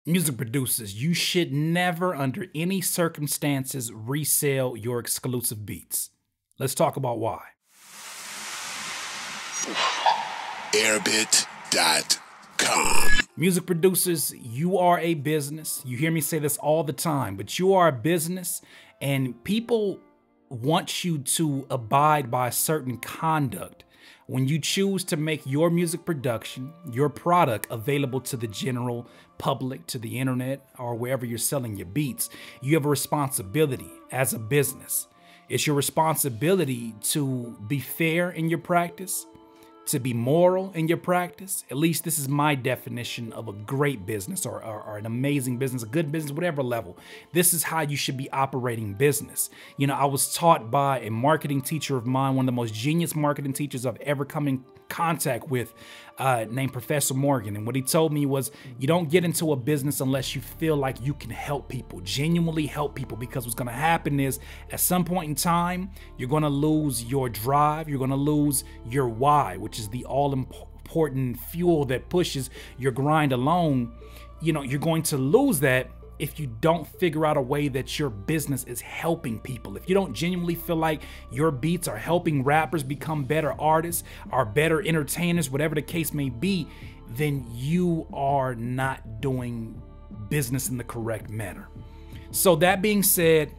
Music producers, you should never, under any circumstances, resell your exclusive beats. Let's talk about why. Airbit.com. Music producers, you are a business. You hear me say this all the time, but you are a business, and people want you to abide by a certain conduct. When you choose to make your music production, your product available to the general public, to the internet, or wherever you're selling your beats, you have a responsibility as a business. It's your responsibility to be fair in your practice, to be moral in your practice. At least this is my definition of a great business or an amazing business, a good business, whatever level. This is how you should be operating business. You know, I was taught by a marketing teacher of mine, one of the most genius marketing teachers I've ever come in contact with, named Professor Morgan. And what he told me was, you don't get into a business unless you feel like you can help people, genuinely help people, because what's going to happen is at some point in time, you're going to lose your drive. You're going to lose your why, which is the all-important fuel that pushes your grind along. You know, you're going to lose that if you don't figure out a way that your business is helping people. If you don't genuinely feel like your beats are helping rappers become better artists or better entertainers, whatever the case may be, then you are not doing business in the correct manner. So that being said,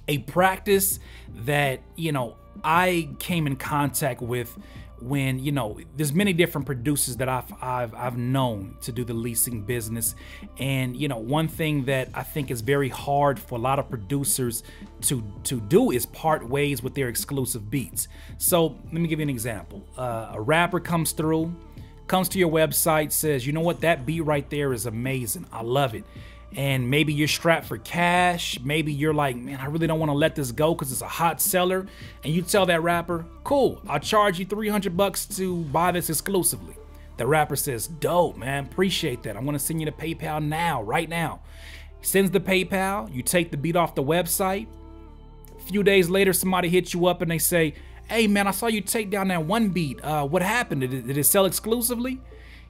a practice that, you know, I came in contact with when, you know, there's many different producers that I've known to do the leasing business. And, you know, one thing that I think is very hard for a lot of producers to do is part ways with their exclusive beats. So let me give you an example. A rapper comes to your website, says, you know what, that beat right there is amazing. I love it. And maybe you're strapped for cash. Maybe you're like, man, I really don't want to let this go because it's a hot seller. And you tell that rapper, cool, I'll charge you $300 to buy this exclusively. The rapper says, dope, man, appreciate that. I'm going to send you the PayPal now, right now. Sends the PayPal, you take the beat off the website. A few days later, somebody hits you up and they say, hey man, I saw you take down that one beat. What happened? Did it sell exclusively?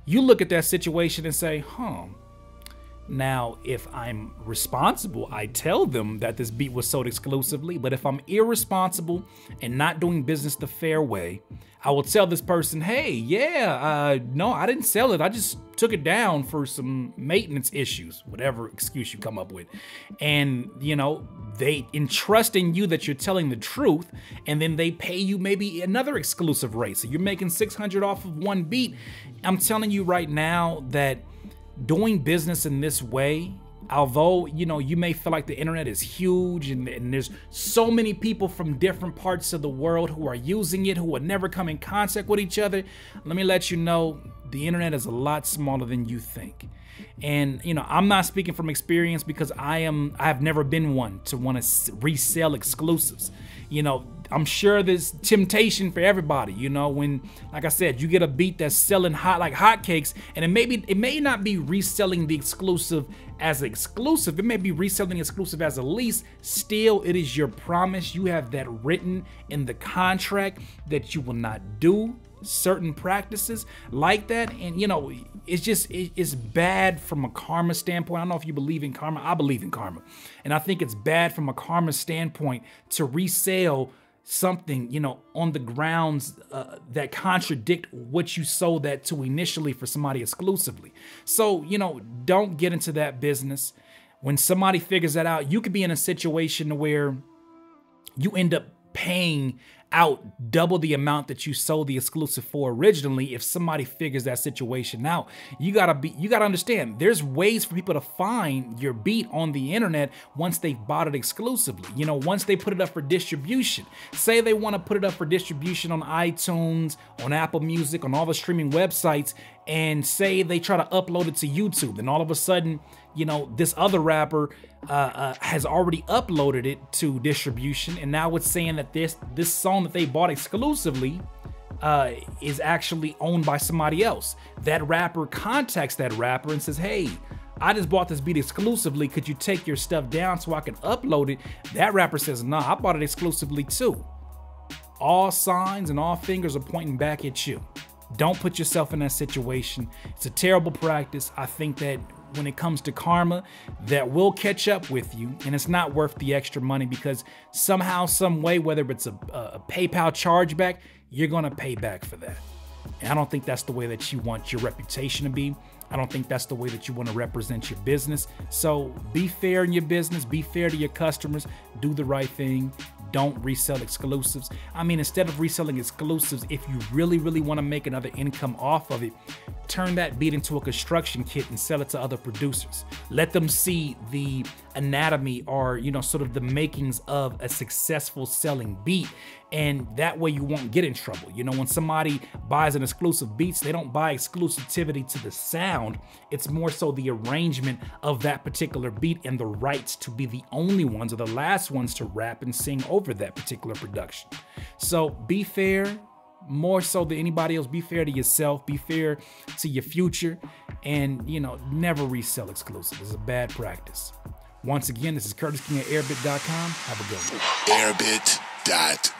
You look at that situation and say, now, if I'm responsible, I tell them that this beat was sold exclusively. But if I'm irresponsible and not doing business the fair way, I will tell this person, hey, yeah, no, I didn't sell it. I just took it down for some maintenance issues, whatever excuse you come up with. And, you know, they entrust in you that you're telling the truth, and then they pay you maybe another exclusive rate. So you're making $600 off of one beat. I'm telling you right now that doing business in this way, although, you know, you may feel like the internet is huge and there's so many people from different parts of the world who are using it, who would never come in contact with each other, let me let you know, the internet is a lot smaller than you think. And, you know, I'm not speaking from experience because I have never been one to want to resell exclusives. You know, I'm sure there's temptation for everybody, you know, when, like I said, you get a beat that's selling hot like hotcakes, and it may not be reselling the exclusive as exclusive. It may be reselling exclusive as a lease. Still, it is your promise. You have that written in the contract that you will not do certain practices like that. And, you know, it's bad from a karma standpoint. I don't know if you believe in karma. I believe in karma. And I think it's bad from a karma standpoint to resell something, you know, on the grounds that contradict what you sold that to initially for somebody exclusively. So, you know, don't get into that business. When somebody figures that out, you could be in a situation where you end up paying out double the amount that you sold the exclusive for originally. If somebody figures that situation out, you gotta understand, there's ways for people to find your beat on the internet once they've bought it exclusively. You know, once they put it up for distribution. Say they want to put it up for distribution on iTunes, on Apple Music, on all the streaming websites, and say they try to upload it to YouTube, and all of a sudden, you know, this other rapper has already uploaded it to distribution, and now it's saying that this song that they bought exclusively is actually owned by somebody else. That rapper contacts that rapper and says, hey, I just bought this beat exclusively. Could you take your stuff down so I can upload it? That rapper says, nah, I bought it exclusively too. All signs and all fingers are pointing back at you. Don't put yourself in that situation. It's a terrible practice. I think that when it comes to karma that will catch up with you, and it's not worth the extra money because somehow, some way, whether it's a PayPal chargeback, you're gonna pay back for that. And I don't think that's the way that you want your reputation to be. I don't think that's the way that you want to represent your business. So be fair in your business, be fair to your customers, do the right thing. Don't resell exclusives. I mean, instead of reselling exclusives, if you really, really want to make another income off of it, turn that beat into a construction kit and sell it to other producers. Let them see the anatomy or, you know, sort of the makings of a successful selling beat. And that way you won't get in trouble. You know, when somebody buys an exclusive beats, they don't buy exclusivity to the sound. It's more so the arrangement of that particular beat and the rights to be the only ones or the last ones to rap and sing over that particular production. So be fair, more so than anybody else. Be fair to yourself, be fair to your future, and, you know, never resell exclusive. It's a bad practice. Once again, this is Curtis King at Airbit.com. Have a good one. Airbit.com.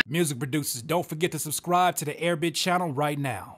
Music producers, don't forget to subscribe to the Airbit channel right now.